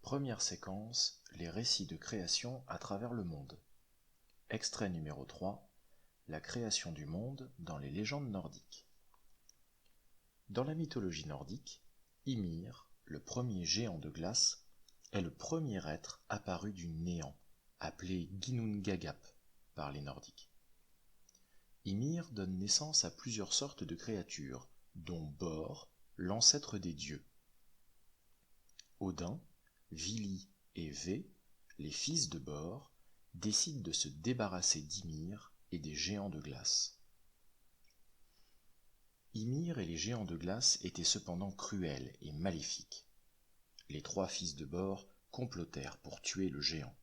Première séquence, les récits de création à travers le monde. Extrait numéro 3, la création du monde dans les légendes nordiques. Dans la mythologie nordique, Ymir, le premier géant de glace, est le premier être apparu du néant, appelé Ginnungagap par les Nordiques. Ymir donne naissance à plusieurs sortes de créatures, dont Bor, l'ancêtre des dieux. Odin, Vili et Vé, les fils de Bor, décident de se débarrasser d'Ymir et des géants de glace. Ymir et les géants de glace étaient cependant cruels et maléfiques. Les trois fils de Bor complotèrent pour tuer le géant.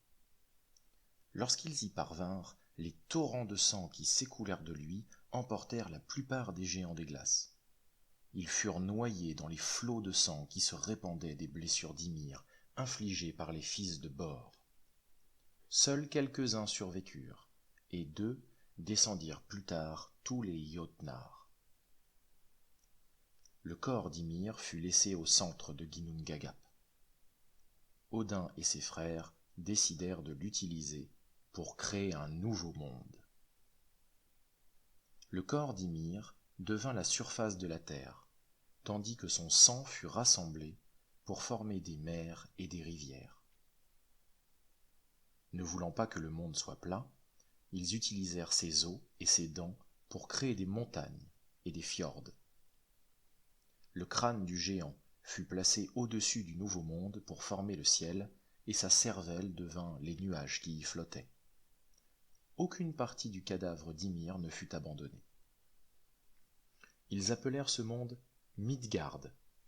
Lorsqu'ils y parvinrent, les torrents de sang qui s'écoulèrent de lui emportèrent la plupart des géants des glaces. Ils furent noyés dans les flots de sang qui se répandaient des blessures d'Ymir, infligées par les fils de Bor. Seuls quelques-uns survécurent, et d'eux descendirent plus tard tous les Jotnar. Le corps d'Ymir fut laissé au centre de Ginnungagap. Odin et ses frères décidèrent de l'utiliser pour créer un nouveau monde. Le corps d'Ymir devint la surface de la terre, tandis que son sang fut rassemblé pour former des mers et des rivières. Ne voulant pas que le monde soit plat, ils utilisèrent ses os et ses dents pour créer des montagnes et des fjords. Le crâne du géant fut placé au-dessus du nouveau monde pour former le ciel, et sa cervelle devint les nuages qui y flottaient. Aucune partie du cadavre d'Ymir ne fut abandonnée. Ils appelèrent ce monde Midgard,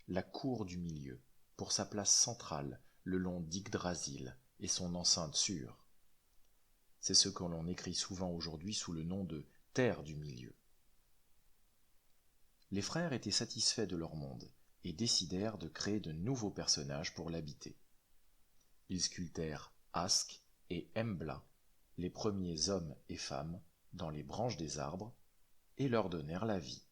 la cour du milieu, pour sa place centrale le long d'Yggdrasil et son enceinte sûre. C'est ce que l'on écrit souvent aujourd'hui sous le nom de Terre du milieu. Les frères étaient satisfaits de leur monde et décidèrent de créer de nouveaux personnages pour l'habiter. Ils sculptèrent Ask et Embla, les premiers hommes et femmes, dans les branches des arbres, et leur donnèrent la vie.